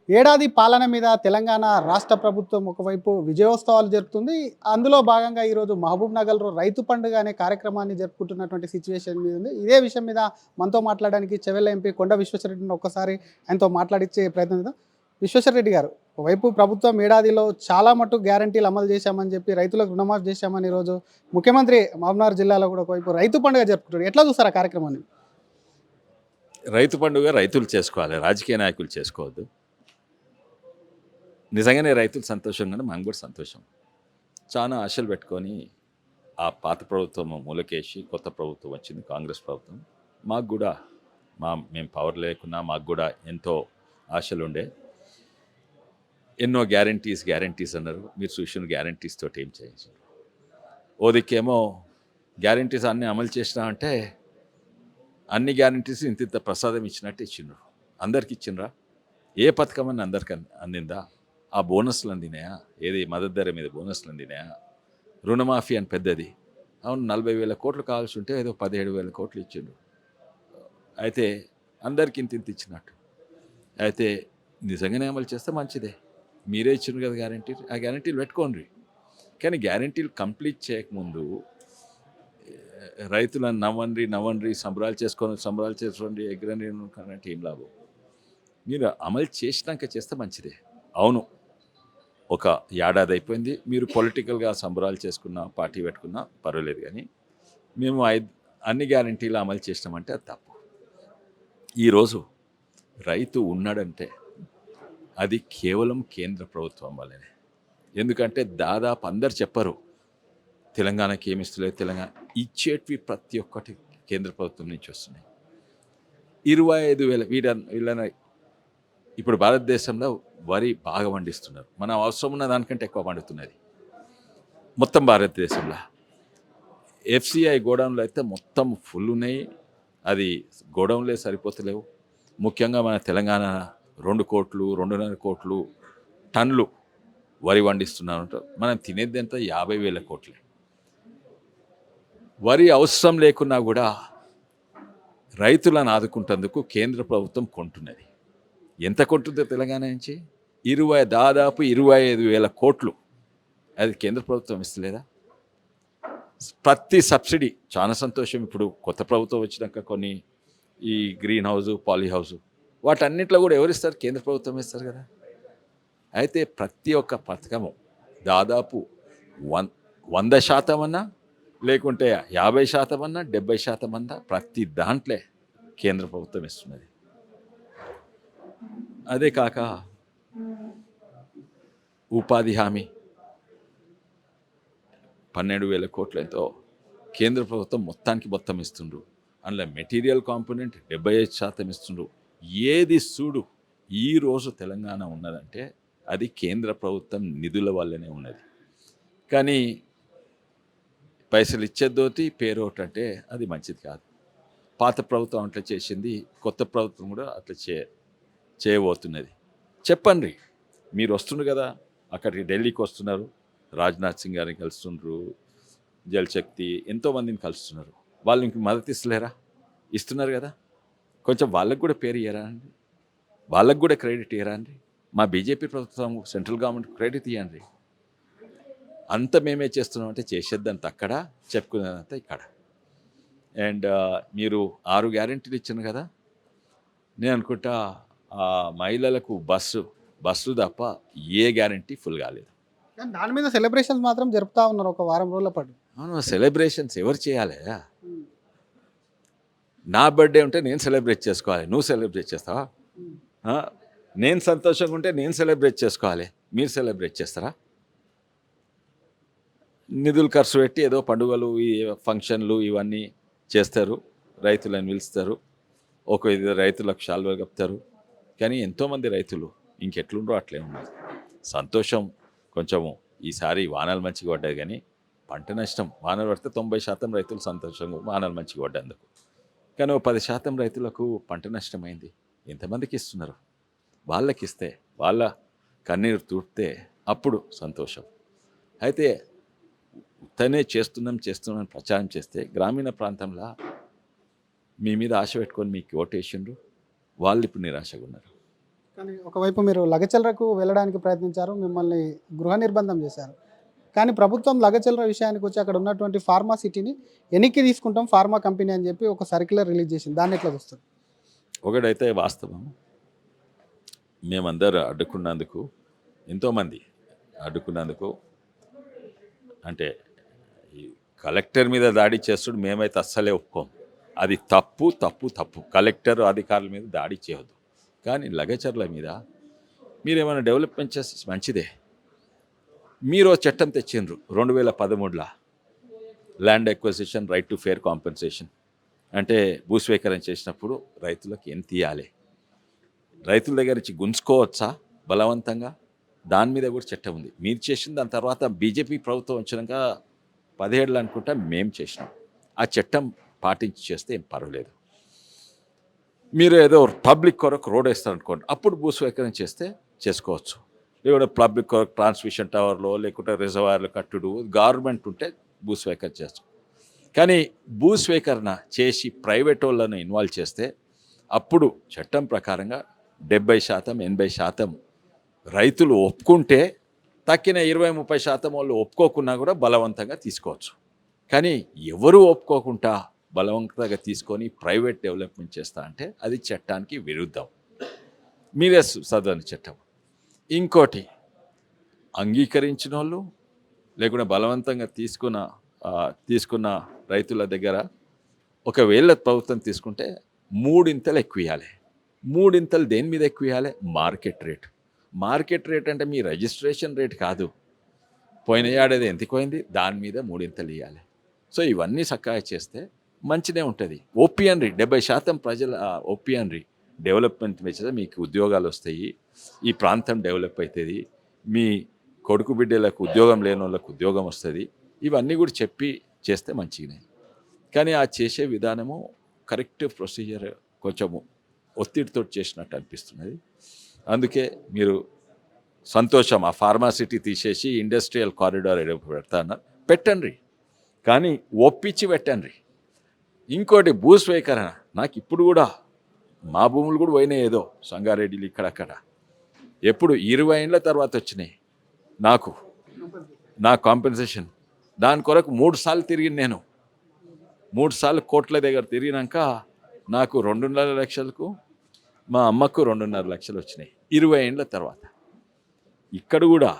ఏడాది పాలన మీద తెలంగాణ రాష్ట్ర ప్రభుత్వం ఒకవైపు విజయోత్సవాలు జరుపుతుంది. అందులో భాగంగా ఈరోజు మహబూబ్ నగర్‌లో రైతు పండుగ అనే కార్యక్రమాన్ని జరుపుకుంటున్నటువంటి సిట్యుయేషన్ మీద ఉంది. ఇదే విషయం మీద మనతో మాట్లాడడానికి చెవెళ్ళ ఎంపీ కొండ విశ్వేశ్వరరెడ్డిని ఒక్కసారి ఆయనతో మాట్లాడించే ప్రయత్నం చేద్దాం. విశ్వేశ్వరరెడ్డి గారు, ఒకవైపు ప్రభుత్వం ఏడాదిలో చాలా మటుకు గ్యారంటీలు అమలు చేశామని చెప్పి రైతులకు రుణమాఫీ చేశామని ఈరోజు ముఖ్యమంత్రి మహబూబ్‌నగర్ జిల్లాలో కూడా ఒకవైపు రైతు పండుగ జరుపుకుంటారు. ఎట్లా చూస్తారు ఆ కార్యక్రమాన్ని? రైతు పండుగ రైతులు చేసుకోవాలి, రాజకీయ నాయకులు చేసుకోవద్దు. నిజంగానే రైతులు సంతోషంగానే మనం కూడా సంతోషం. చాలా ఆశలు పెట్టుకొని ఆ పాత ప్రభుత్వం మూలకేసి కొత్త ప్రభుత్వం వచ్చింది, కాంగ్రెస్ ప్రభుత్వం. మాకు కూడా మేము పవర్ లేకున్నా మాకు కూడా ఎంతో ఆశలు ఉండే. ఎన్నో గ్యారంటీస్ అన్నారు. మీరు చూసిన గ్యారంటీస్ తోటి ఏం చేయించారు? ఓ దిక్కేమో గ్యారంటీస్ అన్నీ అమలు చేసినా అంటే అన్ని గ్యారంటీస్ ఇంత ప్రసాదం ఇచ్చినట్టు ఇచ్చిండ్రు. అందరికి ఇచ్చిండ్రా? ఏ పథకం అని అందరికి అందిందా? ఆ బోనస్లు అందినాయా? ఏది మద్దతు ధర మీద బోనస్లు అందినాయా? రుణమాఫీ అని పెద్దది. అవును, 40,000 కోట్లు కావాల్సి ఉంటే ఏదో 17,000 కోట్లు ఇచ్చిండ్రు. అయితే అందరికి ఇంత ఇచ్చినట్టు. అయితే నిజంగానే అమలు చేస్తే మంచిదే. మీరే ఇచ్చిండ్రు కదా గ్యారంటీ, ఆ గ్యారంటీలు పెట్టుకోండి. కానీ గ్యారంటీలు కంప్లీట్ చేయకముందు రైతులను నవ్వండి సంబరాలు చేసుకోండి ఎగ్రని అంటే ఏం లాభం? మీరు అమలు చేసినాక చేస్తే మంచిదే. అవును, ఒక ఏడాది అయిపోయింది. మీరు పొలిటికల్గా సంబరాలు చేసుకున్నా, పార్టీ పెట్టుకున్నా పర్వాలేదు. కానీ మేము అన్ని గ్యారంటీలు అమలు చేసినామంటే అది తప్పు. ఈరోజు రైతు ఉన్నాడంటే అది కేవలం కేంద్ర ప్రభుత్వం వల్లనే. ఎందుకంటే దాదాపు అందరు చెప్పరు తెలంగాణకి ఏమి ఇస్తలేదు, తెలంగాణ ఇచ్చేటివి ప్రతి ఒక్కటి కేంద్ర ప్రభుత్వం నుంచి వస్తున్నాయి. 25,000 వీళ్ళని ఇప్పుడు భారతదేశంలో వరి బాగా పండిస్తున్నారు. మనం అవసరం ఉన్న దానికంటే ఎక్కువ పండుతున్నది మొత్తం భారతదేశంలో. ఎఫ్సిఐ గోడౌన్లు అయితే మొత్తం ఫుల్ ఉన్నాయి. అది గోడౌన్లే సరిపోతలేవు. ముఖ్యంగా మన తెలంగాణ 2 కోట్లు 2.5 కోట్లు టన్నులు వరి పండిస్తున్నారు. మనం తినేది ఎంత? 50,000 కోట్లే. వరి అవసరం లేకున్నా కూడా రైతులను ఆదుకుంటేందుకు కేంద్ర ప్రభుత్వం కొంటున్నది. ఎంత కొంటుందో తెలంగాణ నుంచి? దాదాపు 25,000 కోట్లు. అది కేంద్ర ప్రభుత్వం ఇస్తలేదా? ప్రతి సబ్సిడీ చాలా సంతోషం. ఇప్పుడు కొత్త ప్రభుత్వం వచ్చినాక కొన్ని ఈ గ్రీన్ హౌజు, పాలీ హౌజు వాటన్నిటిలో కూడా ఎవరిస్తారు? కేంద్ర ప్రభుత్వం ఇస్తారు కదా. అయితే ప్రతి ఒక్క పథకము దాదాపు 100% అన్నా, లేకుంటే 50% అన్నా, 70% అన్నా ప్రతి దాంట్లో కేంద్ర ప్రభుత్వం ఇస్తున్నది. అదే కాక ఉపాధి హామీ 12,000 కోట్లు ఎంతో కేంద్ర ప్రభుత్వం మొత్తం ఇస్తుండ్రు. అందులో మెటీరియల్ కాంపోనెంట్ 75% ఇస్తుండ్రు. ఏది చూడు ఈరోజు తెలంగాణ ఉన్నదంటే అది కేంద్ర ప్రభుత్వం నిధుల వల్లనే ఉన్నది. కానీ పైసలు ఇచ్చేదోటి పేరోటి అంటే అది మంచిది కాదు. పాత ప్రభుత్వం అట్లా చేసింది, కొత్త ప్రభుత్వం కూడా అట్లా చేయబోతున్నది. చెప్పండి, మీరు వస్తున్నారు కదా అక్కడికి, ఢిల్లీకి వస్తున్నారు, రాజ్నాథ్ సింగ్ గారిని కలుస్తుండ్రు, జలశక్తి ఎంతోమందిని కలుస్తున్నారు. వాళ్ళు ఇంక మద్దతు ఇస్తలేరా? ఇస్తున్నారు కదా. కొంచెం వాళ్ళకు కూడా పేరు ఇయ్యరా అండి? వాళ్ళకు కూడా క్రెడిట్ ఇయ్యరా అండి? మా బీజేపీ ప్రభుత్వం సెంట్రల్ గవర్నమెంట్ క్రెడిట్ ఇవ్వండి. అంత మేమే చేస్తున్నాం అంటే చేసేద్దంత అక్కడ, చెప్పుకునేదంతా ఇక్కడ. అండ్ మీరు 6 గ్యారెంటీలు ఇచ్చాను కదా. నేను అనుకుంటా మహిళలకు బస్సు తప్ప ఏ గ్యారెంటీ ఫుల్ కాలేదు. దాని మీద సెలబ్రేషన్స్ మాత్రం జరుపుతా ఉన్నారు ఒక వారం రోజుల పాటు. అవును, సెలబ్రేషన్స్ ఎవరు చేయాలి? నా బర్త్డే ఉంటే నేను సెలబ్రేట్ చేసుకోవాలి, నువ్వు సెలబ్రేట్ చేస్తావా? నేను సంతోషంగా ఉంటే నేను సెలబ్రేట్ చేసుకోవాలి, మీరు సెలబ్రేట్ చేస్తారా? నిధులు ఖర్చు పెట్టి ఏదో పండుగలు, ఈ ఫంక్షన్లు ఇవన్నీ చేస్తారు, రైతులను పిలుస్తారు, ఒక 5 రైతులకు శాలువా కప్తారు. కానీ ఎంతోమంది రైతులు ఇంకెట్లుండో అట్లే ఉన్నారు. సంతోషం కొంచెము ఈసారి వానలు మంచిగా పడ్డాయి, కానీ పంట నష్టం. వానలు పడితే 90% రైతులు సంతోషంగా వానలు మంచిగా పడ్డందుకు. కానీ 10% రైతులకు పంట నష్టమైంది. ఎంతమందికి ఇస్తున్నారు? వాళ్ళకి ఇస్తే, వాళ్ళ కన్నీరు తూడితే అప్పుడు సంతోషం. అయితే తనే చేస్తున్నాం ప్రచారం చేస్తే గ్రామీణ ప్రాంతంలో మీ మీద ఆశ పెట్టుకొని మీకు ఓటేసిండ్రు, వాళ్ళు ఇప్పుడు నిరాశగా ఉన్నారు. కానీ ఒకవైపు మీరు లగచర్లకు వెళ్ళడానికి ప్రయత్నించారు, మిమ్మల్ని గృహ నిర్బంధం చేశారు. కానీ ప్రభుత్వం లగచర్ల విషయానికి వచ్చి అక్కడ ఉన్నటువంటి ఫార్మా సిటీని ఎన్నికి తీసుకుంటాం ఫార్మా కంపెనీ అని చెప్పి ఒక సర్క్యులర్ రిలీజ్ చేసింది. దాన్ని ఎట్లా చూస్తుంది? ఒకటైతే వాస్తవం, మేమందరూ అడ్డుకున్నందుకు, ఎంతోమంది అడ్డుకున్నందుకు, అంటే ఈ కలెక్టర్ మీద దాడి చేస్తుడు మేమైతే అస్సలే ఒప్పుకోం. అది తప్పు తప్పు తప్పు. కలెక్టర్ అధికారుల మీద దాడి చేయొద్దు. కానీ లగచర్ల మీద మీరేమైనా డెవలప్మెంట్ చేస్తే మంచిదే. మీరు చట్టం తెచ్చిండ్రు 2013లో, land acquisition right to fair compensation. అంటే భూస్వీకరణ చేసినప్పుడు రైతులకు ఎంత ఇవ్వాలి, రైతుల దగ్గర నుంచి గుంజుకోవచ్చా బలవంతంగా, దాని మీద కూడా చట్టం ఉంది. మీరు చేసిన దాని తర్వాత బీజేపీ ప్రభుత్వం వచ్చినాక 17 అనుకుంటా మేము చేసినాం. ఆ చట్టం పాటించి చేస్తే ఏం పర్వాలేదు. మీరు ఏదో పబ్లిక్ కొరకు రోడ్ వేస్తారనుకోండి, అప్పుడు భూస్వీకరణ చేస్తే చేసుకోవచ్చు. లేకుంటే పబ్లిక్ కొరకు ట్రాన్స్మిషన్ టవర్లో లేకుంటే రిజర్వాయర్లు కట్టుడు గవర్నమెంట్ ఉంటే భూస్వీకరణ చేస్తాం. కానీ భూస్వీకరణ చేసి ప్రైవేట్ వాళ్ళను ఇన్వాల్వ్ చేస్తే అప్పుడు చట్టం ప్రకారంగా 70% 80% రైతులు ఒప్పుకుంటే, తక్కిన 20-30% వాళ్ళు ఒప్పుకోకున్నా కూడా బలవంతంగా తీసుకోవచ్చు. కానీ ఎవరు ఒప్పుకోకుండా బలవంతంగా తీసుకొని ప్రైవేట్ డెవలప్మెంట్ చేస్తా అంటే అది చట్టానికి విరుద్ధం. మీరే చదవని చట్టం. ఇంకోటి, అంగీకరించిన వాళ్ళు లేకుంటే బలవంతంగా తీసుకున్న రైతుల దగ్గర ఒకవేళ ప్రభుత్వం తీసుకుంటే 3 ఇంతలు ఎక్కువ ఇవ్వాలి. 3 ఇంతలు దేని మీద ఎక్కువ ఇవ్వాలి? Market rate. మార్కెట్ రేట్ అంటే మీ రిజిస్ట్రేషన్ రేట్ కాదు. పోయిన ఏడాది ఎంత పోయింది దాని మీద 3 ఇంతలు ఇవ్వాలి. సో ఇవన్నీ చక్కగా చేస్తే మంచిదే ఉంటుంది. ఒప్పియండి, 70% ప్రజల ఒప్పియండి. డెవలప్మెంట్ చేస్తే మీకు ఉద్యోగాలు వస్తాయి, ఈ ప్రాంతం డెవలప్ అవుతుంది, మీ కొడుకు బిడ్డలకు ఉద్యోగం లేని వాళ్ళకు ఉద్యోగం వస్తుంది. ఇవన్నీ కూడా చెప్పి చేస్తే మంచిగానే. కానీ ఆ చేసే విధానము కరెక్ట్ ప్రొసీజర్ కొంచెము ఒత్తిడితో చేసినట్టు అనిపిస్తున్నది. అందుకే మీరు సంతోషం, ఆ ఫార్మాసిటీ తీసేసి ఇండస్ట్రియల్ కారిడార్ పెడతా అన్నారు, పెట్టండి. కానీ ఒప్పించి పెట్టండి. ఇంకోటి, భూస్వీకరణ నాకు ఇప్పుడు కూడా మా భూములు కూడా పోయినాయి, ఏదో సంగారెడ్డిలు ఇక్కడక్కడ. ఎప్పుడు 20 ఏళ్ళ తర్వాత వచ్చినాయి నా కాంపెన్సేషన్. దాని కొరకు 3 సార్లు తిరిగి, నేను 3 సార్లు కోట్ల దగ్గర తిరిగినాక నాకు 2.5 లక్షలకు, మా అమ్మకు 2.5 లక్షలు వచ్చినాయి 20 ఏళ్ళ తర్వాత. ఇక్కడ కూడా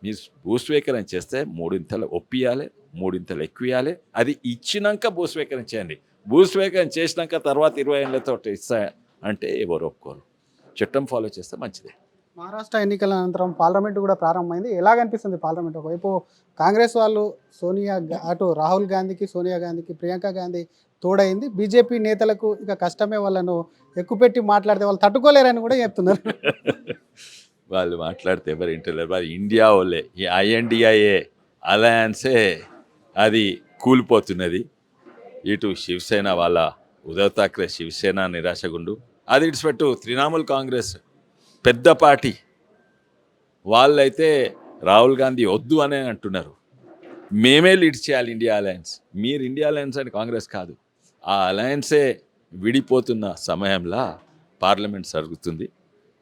మీరు భూస్వీకరణ చేస్తే 3 ఇంతలు ఒప్పియాలి, 3 ఇంతలు ఎక్కువ ఇవ్వాలి. అది ఇచ్చినాక భూస్వీకరణ చేయండి. భూస్వీకరణ చేసినాక తర్వాత 20 ఏళ్ళతో ఇస్తా అంటే ఎవరు ఒప్పుకోరు. చట్టం ఫాలో చేస్తే మంచిదే. మహారాష్ట్ర ఎన్నికల అనంతరం పార్లమెంటు కూడా ప్రారంభమైంది. ఎలాగనిపిస్తుంది పార్లమెంట్? ఒకవైపు కాంగ్రెస్ వాళ్ళు అటు రాహుల్ గాంధీకి, సోనియా గాంధీకి, ప్రియాంక గాంధీ తోడైంది. బీజేపీ నేతలకు ఇక కష్టమే, వాళ్ళను ఎక్కుపెట్టి మాట్లాడితే వాళ్ళు తట్టుకోలేరని కూడా చెప్తున్నారు. వాళ్ళు మాట్లాడితే ఎవరు ఇంటర్లేరు. వాళ్ళు ఇండియా వాళ్ళే, ఈ INDIA అలయన్సే అది కూలిపోతున్నది. ఇటు శివసేన వాళ్ళ ఉద్ధవ్ ఠాక్రే శివసేన నిరాశగుండు, అది ఇడిచిపెట్టు తృణమూల్ కాంగ్రెస్ పెద్ద పార్టీ వాళ్ళైతే రాహుల్ గాంధీ వద్దు అనే అంటున్నారు. మేమే లీడ్ చేయాలి ఇండియా అలయన్స్. మీరు ఇండియా అలయన్స్ అని కాంగ్రెస్ కాదు. ఆ అలయన్సే విడిపోతున్న సమయంలో పార్లమెంట్ జరుగుతుంది.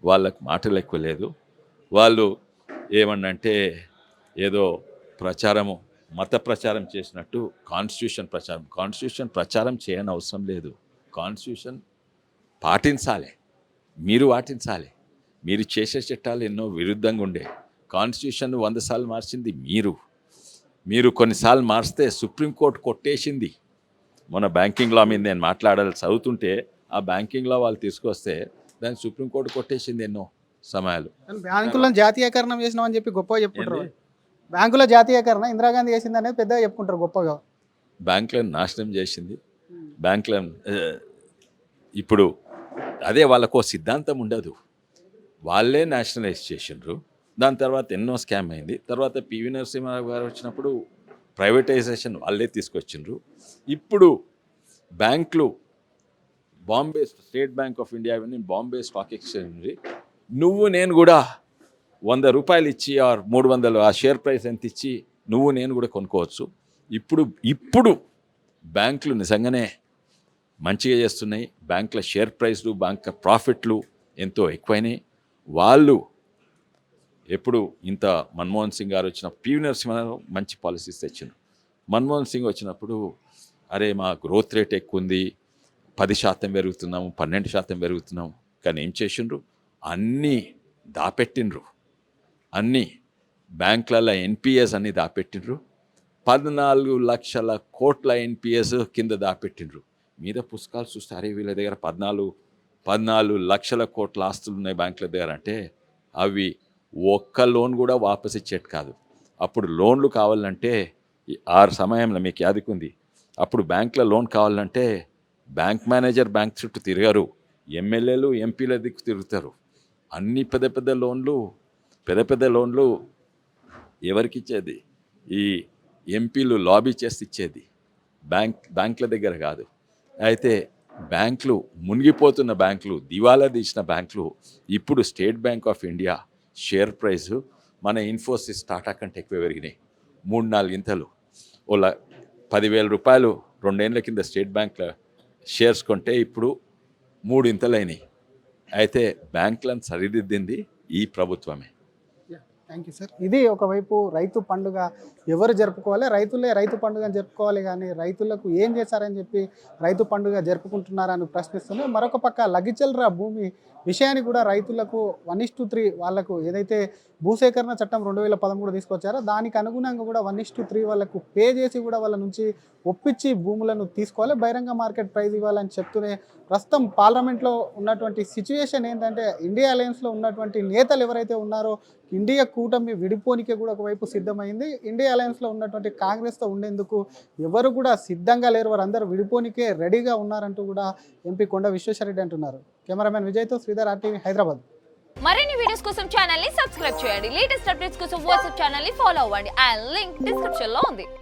వాళ్ళకు మాటలు ఎక్కువ లేదు. వాళ్ళు ఏమన్నంటే ఏదో ప్రచారము, మత ప్రచారం చేసినట్టు కాన్స్టిట్యూషన్ ప్రచారం చేయని అవసరం లేదు. కాన్స్టిట్యూషన్ పాటించాలి, మీరు పాటించాలి. మీరు చేసే చట్టాలు ఎన్నో విరుద్ధంగా ఉండే. కాన్స్టిట్యూషన్ 100 సార్లు మార్చింది మీరు కొన్నిసార్లు మార్చితే సుప్రీంకోర్టు కొట్టేసింది. మొన్న బ్యాంకింగ్ లా మీద నేను మాట్లాడాలి చదువుతుంటే, ఆ బ్యాంకింగ్ లా వాళ్ళు తీసుకొస్తే దాన్ని సుప్రీంకోర్టు కొట్టేసింది ఎన్నో సమయాలు. బ్యాంకులను జాతీయకరణం చేసినామని చెప్పి గొప్పగా చెప్పుకుంటారు. బ్యాంకుల జాతీయకరణ ఇందిరాగాంధీ చేసింది అనేది పెద్దగా చెప్పుకుంటారు గొప్పగా. బ్యాంకులను నాశనం చేసింది. బ్యాంకులను ఇప్పుడు అదే వాళ్ళకో సిద్ధాంతం ఉండదు. వాళ్ళే నేషనలైజ్ చేసిండ్రు. దాని తర్వాత ఎన్నో స్కామ్ అయింది. తర్వాత పివి నరసింహారావు గారు వచ్చినప్పుడు ప్రైవేటైజేషన్ వాళ్ళే తీసుకొచ్చిండ్రు. ఇప్పుడు బ్యాంకులు, Bombay state bank of India, Bombay stock exchange, నువ్వు నేను కూడా 100 రూపాయలు ఇచ్చి 300 ఆ షేర్ ప్రైస్ ఎంత ఇచ్చి నువ్వు నేను కూడా కొనుక్కోవచ్చు. ఇప్పుడు బ్యాంకులు నిజంగానే మంచిగా చేస్తున్నాయి. బ్యాంకుల షేర్ ప్రైస్లు, బ్యాంక్ ప్రాఫిట్లు ఎంతో ఎక్కువైనాయి. వాళ్ళు ఎప్పుడు ఇంత మన్మోహన్ సింగ్ గారు వచ్చిన పివి నరసింహారావు మంచి పాలసీస్ తెచ్చిండ్రు. మన్మోహన్ సింగ్ వచ్చినప్పుడు అరే మా గ్రోత్ రేట్ ఎక్కువ ఉంది, 10% పెరుగుతున్నాము, 12% పెరుగుతున్నాము. కానీ ఏం చేసిండ్రు? అన్నీ దాపెట్టిండ్రు. అన్నీ బ్యాంకులలో ఎన్పిఎస్ అన్నీ దాపెట్టిండ్రు. 14 లక్షల కోట్ల ఎన్పిఎస్ కింద దాపెట్టిండ్రు. మీద పుస్తకాలు చూస్తే అరే వీళ్ళ దగ్గర 14 లక్షల కోట్ల ఆస్తులు ఉన్నాయి బ్యాంకుల దగ్గర అంటే అవి ఒక్క లోన్ కూడా వాపస్ ఇచ్చేది కాదు. అప్పుడు లోన్లు కావాలంటే ఆ సమయంలో మీకు యాదుకుంది, అప్పుడు బ్యాంకులో లోన్ కావాలంటే బ్యాంక్ మేనేజర్ బ్యాంక్ చుట్టూ తిరగరు, ఎమ్మెల్యేలు ఎంపీల దిక్కు తిరుగుతారు. అన్ని పెద్ద పెద్ద లోన్లు ఎవరికి ఇచ్చేది? ఈ ఎంపీలు లాబీ చేసి ఇచ్చేది, బ్యాంకుల దగ్గర కాదు. అయితే బ్యాంకులు మునిగిపోతున్న బ్యాంకులు, దివాలా తీసిన బ్యాంకులు ఇప్పుడు state bank of India share price మన ఇన్ఫోసిస్ టాటా కంటే ఎక్కువ పెరిగినాయి. 3-4 ఇంతలు. 10,000 రూపాయలు 2 ఏళ్ల కింద స్టేట్ బ్యాంక్లో షేర్స్ కొంటే ఇప్పుడు 3 ఇంతలైనాయి. అయితే బ్యాంకులను సరిదిద్దింది ఈ ప్రభుత్వమే. Thank you sir. ఇది ఒకవైపు రైతు పండుగ ఎవరు జరుపుకోవాలి, రైతులే రైతు పండుగని జరుపుకోవాలి, కానీ రైతులకు ఏం చేశారని చెప్పి రైతు పండుగ జరుపుకుంటున్నారని ప్రశ్నిస్తున్నారు. మరొక పక్క లగిచల్రా భూమి విషయాన్ని కూడా రైతులకు 1:3 వాళ్ళకు ఏదైతే భూసేకరణ చట్టం 2013 తీసుకొచ్చారో దానికి అనుగుణంగా కూడా 1:3 వాళ్ళకు పే చేసి కూడా వాళ్ళ నుంచి ఒప్పించి భూములను తీసుకోవాలి, బహిరంగ మార్కెట్ ప్రైస్ ఇవ్వాలని చెప్తూనే ప్రస్తుతం పార్లమెంట్లో ఉన్నటువంటి సిచ్యువేషన్ ఏంటంటే ఇండియా అలయన్స్లో ఉన్నటువంటి నేతలు ఎవరైతే ఉన్నారో ఇండియా కూటమి విడిపోనికే కూడా ఒకవైపు సిద్ధమైంది. ఇండియా అలయన్స్లో ఉన్నటువంటి కాంగ్రెస్తో ఉండేందుకు ఎవరు కూడా సిద్ధంగా లేరు, వారందరూ విడిపోనికే రెడీగా ఉన్నారంటూ కూడా ఎంపీ కొండ విశ్వేశ్వరరెడ్డి అంటున్నారు. కెమెరామెన్ విజయ్తో శ్రీధర్, RTV, హైదరాబాద్. మరిన్ని వీడియోస్ కోసం ఛానల్ ని సబ్స్క్రైబ్ చేయండి. లేటెస్ట్ అప్డేట్స్ కోసం వాట్సాప్ ఛానల్ ని ఫాలో అవ్వండి. అండ్ లింక్ డిస్క్రిప్షన్ లో ఉంది.